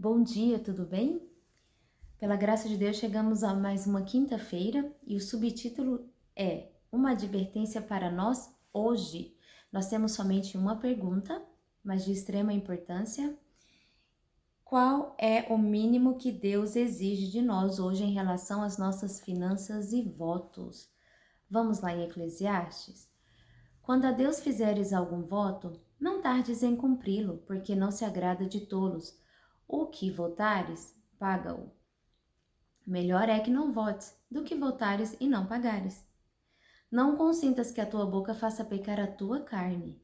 Bom dia, tudo bem? Pela graça de Deus, chegamos a mais uma quinta-feira e o subtítulo é Uma advertência para nós hoje. Nós temos somente uma pergunta, mas de extrema importância. Qual é o mínimo que Deus exige de nós hoje em relação às nossas finanças e votos? Vamos lá em Eclesiastes? Quando a Deus fizeres algum voto, não tardes em cumpri-lo, porque não se agrada de tolos. O que votares, paga-o. Melhor é que não votes, do que votares e não pagares. Não consintas que a tua boca faça pecar a tua carne,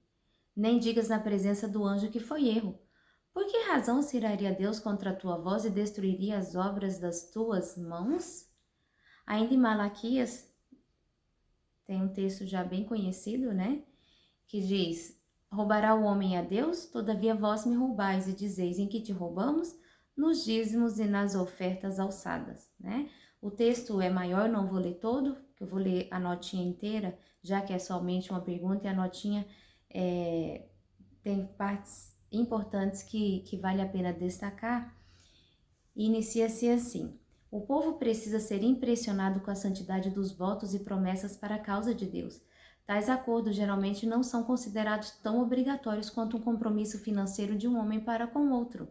nem digas na presença do anjo que foi erro. Por que razão se iraria Deus contra a tua voz e destruiria as obras das tuas mãos? Ainda em Malaquias, tem um texto já bem conhecido, né? Que diz: Roubará o homem a Deus? Todavia vós me roubais e dizeis: em que te roubamos? Nos dízimos e nas ofertas alçadas, né? O texto é maior, não vou ler todo, que eu vou ler a notinha inteira, já que é somente uma pergunta e a notinha tem partes importantes que vale a pena destacar. Inicia-se assim: o povo precisa ser impressionado com a santidade dos votos e promessas para a causa de Deus. Tais acordos geralmente não são considerados tão obrigatórios quanto um compromisso financeiro de um homem para com outro.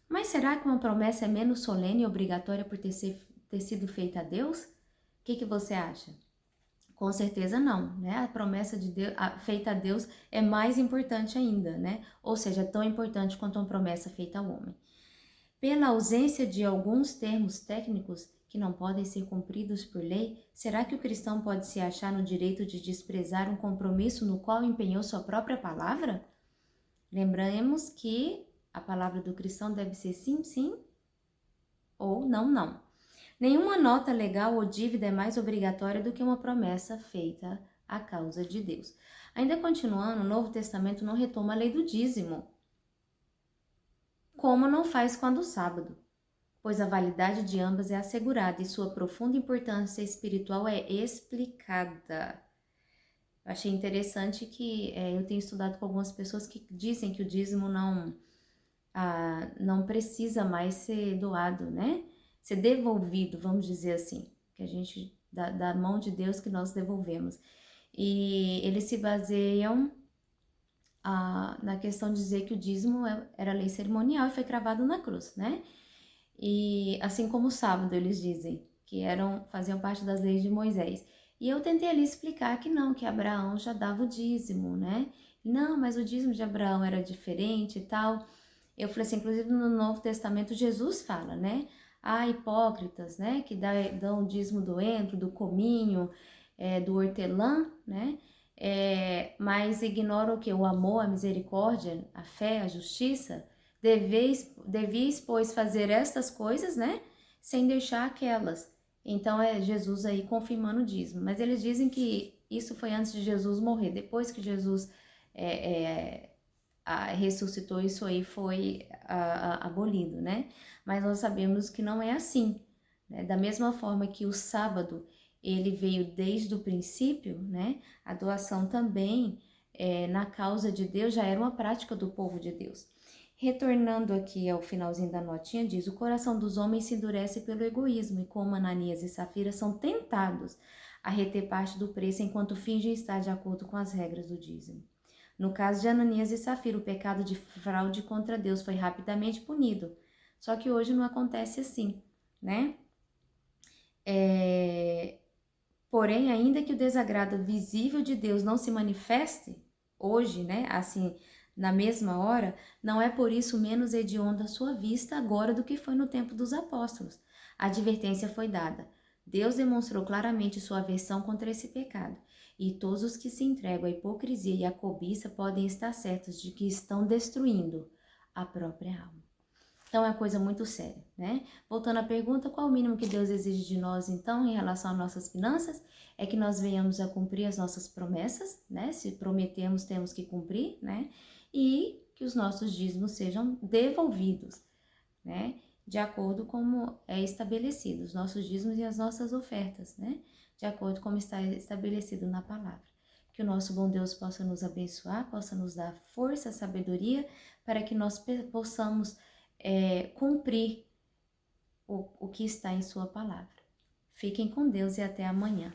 Mas será que uma promessa é menos solene e obrigatória por ter sido feita a Deus? O que você acha? Com certeza não, né? A promessa de Deus, feita a Deus é mais importante ainda, né? Ou seja, é tão importante quanto uma promessa feita ao homem. Pela ausência de alguns termos técnicos que não podem ser cumpridos por lei, será que o cristão pode se achar no direito de desprezar um compromisso no qual empenhou sua própria palavra? Lembramos que a palavra do cristão deve ser sim, sim ou não, não. Nenhuma nota legal ou dívida é mais obrigatória do que uma promessa feita à causa de Deus. Ainda continuando, o Novo Testamento não retoma a lei do dízimo, como não faz com a do sábado, pois a validade de ambas é assegurada e sua profunda importância espiritual é explicada. Eu achei interessante que eu tenho estudado com algumas pessoas que dizem que o dízimo não precisa mais ser doado, né? Ser devolvido, vamos dizer assim, que a gente, da mão de Deus que nós devolvemos. E eles se baseiam na questão de dizer que o dízimo era lei cerimonial e foi cravado na cruz, né? E assim como o sábado, eles dizem que faziam parte das leis de Moisés. E eu tentei ali explicar que não, que Abraão já dava o dízimo, né? Não, mas o dízimo de Abraão era diferente e tal. Eu falei assim, inclusive no Novo Testamento Jesus fala, né? Há hipócritas, né? Que dão o dízimo do entro, do cominho, do hortelã, né? Mas ignoram o que? O amor, a misericórdia, a fé, a justiça. Devias, pois, fazer estas coisas, né? Sem deixar aquelas. Então é Jesus aí confirmando o dízimo. Mas eles dizem que isso foi antes de Jesus morrer. Depois que Jesus ressuscitou, isso aí foi abolido, né? Mas nós sabemos que não é assim, né? Da mesma forma que o sábado, ele veio desde o princípio, né? A doação também, na causa de Deus, já era uma prática do povo de Deus. Retornando aqui ao finalzinho da notinha, diz: o coração dos homens se endurece pelo egoísmo, e como Ananias e Safira são tentados a reter parte do preço enquanto fingem estar de acordo com as regras do dízimo. No caso de Ananias e Safira, o pecado de fraude contra Deus foi rapidamente punido. Só que hoje não acontece assim, né? Porém, ainda que o desagrado visível de Deus não se manifeste hoje, né? Assim, na mesma hora, não é por isso menos hedionda a sua vista agora do que foi no tempo dos apóstolos. A advertência foi dada. Deus demonstrou claramente sua aversão contra esse pecado. E todos os que se entregam à hipocrisia e à cobiça podem estar certos de que estão destruindo a própria alma. Então é uma coisa muito séria, né? Voltando à pergunta, qual o mínimo que Deus exige de nós, então, em relação às nossas finanças? É que nós venhamos a cumprir as nossas promessas, né? Se prometemos, temos que cumprir, né? E que os nossos dízimos sejam devolvidos, né? De acordo com como é estabelecido, os nossos dízimos e as nossas ofertas, né? De acordo com como está estabelecido na palavra. Que o nosso bom Deus possa nos abençoar, possa nos dar força, sabedoria, para que nós possamos cumprir o que está em sua palavra. Fiquem com Deus e até amanhã.